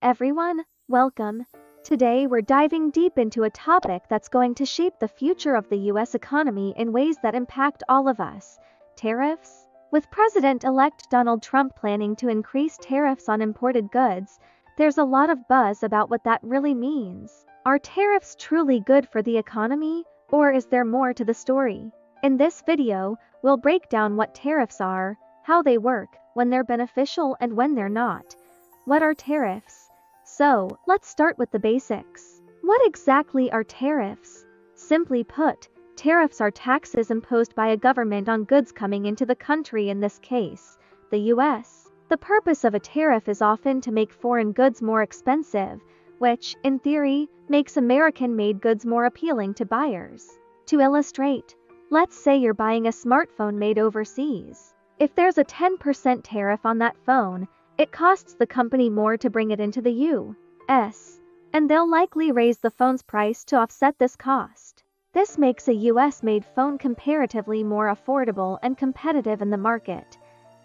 everyone, welcome. Today we're diving deep into a topic that's going to shape the future of the US economy in ways that impact all of us: tariffs. With President-elect Donald Trump planning to increase tariffs on imported goods, there's a lot of buzz about what that really means. Are tariffs truly good for the economy, or is there more to the story? In this video, we'll break down what tariffs are, how they work, when they're beneficial and when they're not. What are tariffs? So, let's start with the basics. What exactly are tariffs? Simply put, tariffs are taxes imposed by a government on goods coming into the country, in this case, the US. The purpose of a tariff is often to make foreign goods more expensive, which, in theory, makes American-made goods more appealing to buyers. To illustrate, let's say you're buying a smartphone made overseas. If there's a 10% tariff on that phone, it costs the company more to bring it into the US, and they'll likely raise the phone's price to offset this cost. This makes a US-made phone comparatively more affordable and competitive in the market.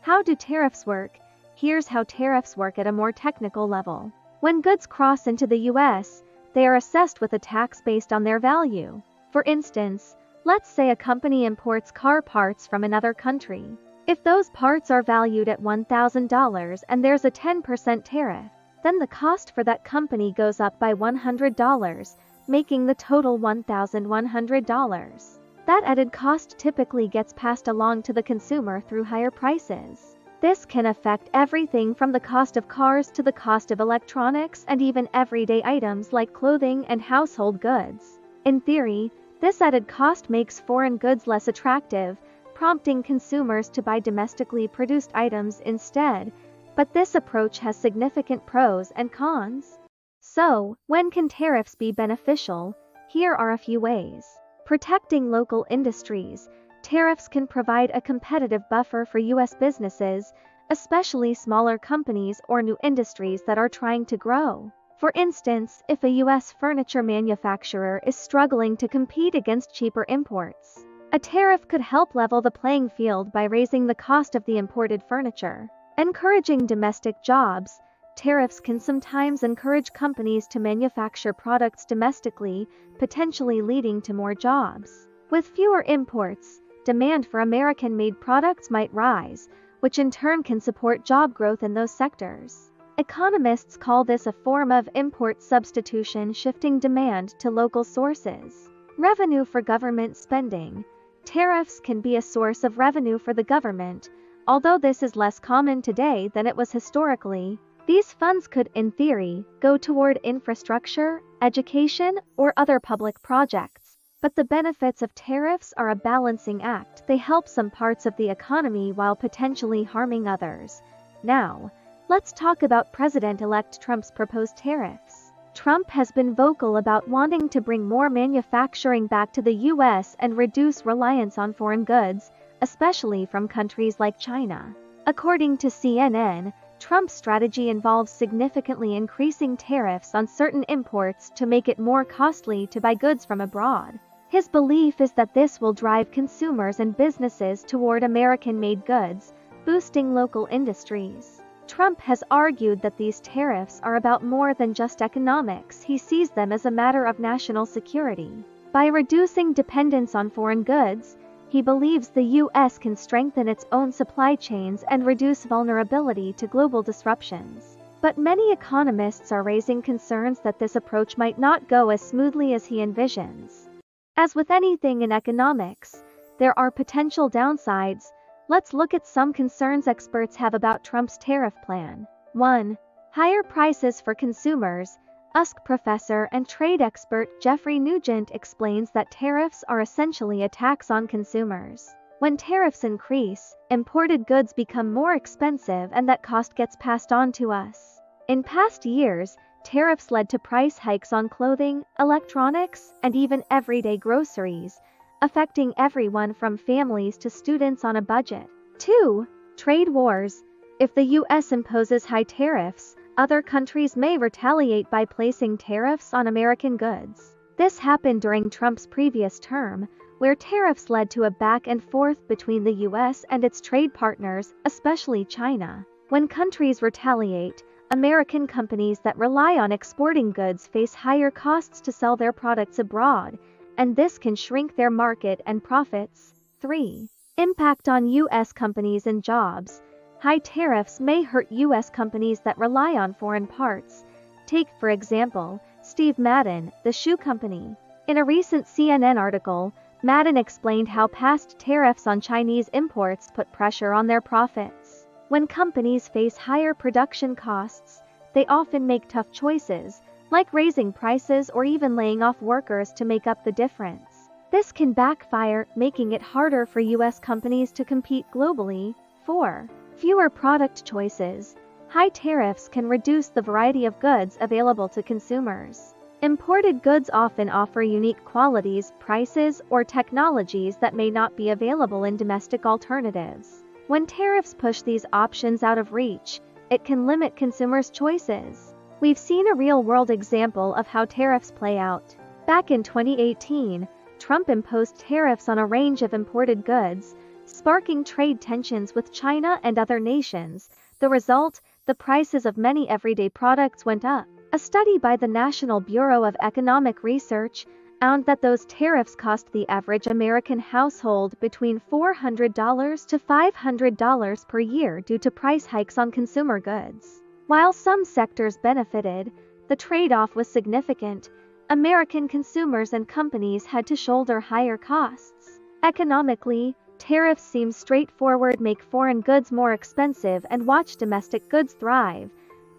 How do tariffs work? Here's how tariffs work at a more technical level. When goods cross into the US, they are assessed with a tax based on their value. For instance, let's say a company imports car parts from another country. If those parts are valued at $1,000 and there's a 10% tariff, then the cost for that company goes up by $100, making the total $1,100. That added cost typically gets passed along to the consumer through higher prices. This can affect everything from the cost of cars to the cost of electronics and even everyday items like clothing and household goods. In theory, this added cost makes foreign goods less attractive, prompting consumers to buy domestically produced items instead, but this approach has significant pros and cons. So, when can tariffs be beneficial? Here are a few ways. Protecting local industries. Tariffs can provide a competitive buffer for US businesses, especially smaller companies or new industries that are trying to grow. For instance, if a US furniture manufacturer is struggling to compete against cheaper imports, a tariff could help level the playing field by raising the cost of the imported furniture. Encouraging domestic jobs. Tariffs can sometimes encourage companies to manufacture products domestically, potentially leading to more jobs. With fewer imports, demand for American-made products might rise, which in turn can support job growth in those sectors. Economists call this a form of import substitution, shifting demand to local sources. Revenue for government spending. Tariffs can be a source of revenue for the government, although this is less common today than it was historically. These funds could, in theory, go toward infrastructure, education, or other public projects. But the benefits of tariffs are a balancing act. They help some parts of the economy while potentially harming others. Now, let's talk about President-elect Trump's proposed tariffs. Trump has been vocal about wanting to bring more manufacturing back to the US and reduce reliance on foreign goods, especially from countries like China. According to CNN, Trump's strategy involves significantly increasing tariffs on certain imports to make it more costly to buy goods from abroad. His belief is that this will drive consumers and businesses toward American-made goods, boosting local industries. Trump has argued that these tariffs are about more than just economics. He sees them as a matter of national security. By reducing dependence on foreign goods, he believes the US can strengthen its own supply chains and reduce vulnerability to global disruptions. But many economists are raising concerns that this approach might not go as smoothly as he envisions. As with anything in economics, there are potential downsides. Let's look at some concerns experts have about Trump's tariff plan. 1. Higher prices for consumers. USC professor and trade expert Jeffrey Nugent explains that tariffs are essentially a tax on consumers. When tariffs increase, imported goods become more expensive and that cost gets passed on to us. In past years, tariffs led to price hikes on clothing, electronics, and even everyday groceries, affecting everyone from families to students on a budget. 2. Trade wars. If the US imposes high tariffs, other countries may retaliate by placing tariffs on American goods. This happened during Trump's previous term, where tariffs led to a back and forth between the US and its trade partners, especially China. When countries retaliate, American companies that rely on exporting goods face higher costs to sell their products abroad, and this can shrink their market and profits. 3. Impact on U.S. companies and jobs. High tariffs may hurt U.S. companies that rely on foreign parts. Take, for example, Steve Madden, the shoe company. In a recent CNN article, Madden explained how past tariffs on Chinese imports put pressure on their profits. When companies face higher production costs, they often make tough choices, like raising prices or even laying off workers to make up the difference. This can backfire, making it harder for U.S. companies to compete globally. 4. Fewer product choices. High tariffs can reduce the variety of goods available to consumers. Imported goods often offer unique qualities, prices, or technologies that may not be available in domestic alternatives. When tariffs push these options out of reach, it can limit consumers' choices. We've seen a real-world example of how tariffs play out. Back in 2018, Trump imposed tariffs on a range of imported goods, sparking trade tensions with China and other nations. The result, the prices of many everyday products went up. A study by the National Bureau of Economic Research found that those tariffs cost the average American household between $400 to $500 per year due to price hikes on consumer goods. While some sectors benefited, the trade-off was significant. American consumers and companies had to shoulder higher costs. Economically, tariffs seem straightforward: make foreign goods more expensive and watch domestic goods thrive.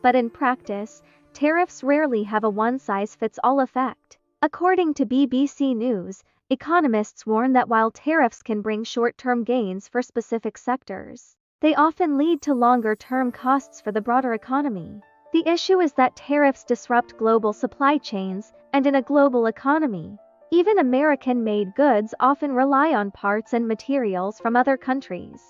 But in practice, tariffs rarely have a one-size-fits-all effect. According to BBC News, economists warn that while tariffs can bring short-term gains for specific sectors, they often lead to longer-term costs for the broader economy. The issue is that tariffs disrupt global supply chains, and in a global economy, even American-made goods often rely on parts and materials from other countries.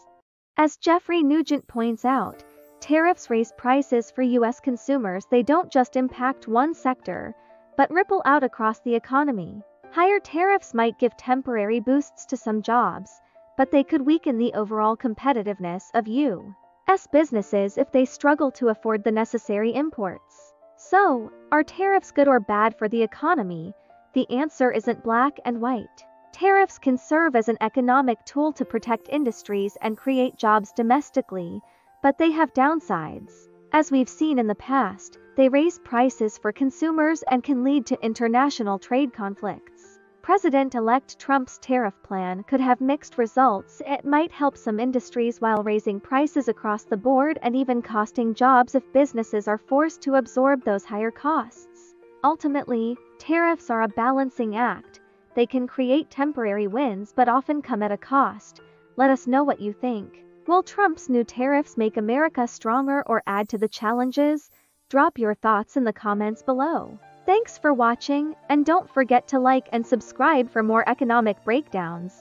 As Jeffrey Nugent points out, tariffs raise prices for U.S. consumers. They don't just impact one sector, but ripple out across the economy. Higher tariffs might give temporary boosts to some jobs, but they could weaken the overall competitiveness of U.S. businesses if they struggle to afford the necessary imports. So, are tariffs good or bad for the economy? The answer isn't black and white. Tariffs can serve as an economic tool to protect industries and create jobs domestically, but they have downsides. As we've seen in the past, they raise prices for consumers and can lead to international trade conflicts. President-elect Trump's tariff plan could have mixed results. It might help some industries while raising prices across the board and even costing jobs if businesses are forced to absorb those higher costs. Ultimately, tariffs are a balancing act. They can create temporary wins but often come at a cost. Let us know what you think. Will Trump's new tariffs make America stronger or add to the challenges? Drop your thoughts in the comments below. Thanks for watching, and don't forget to like and subscribe for more economic breakdowns.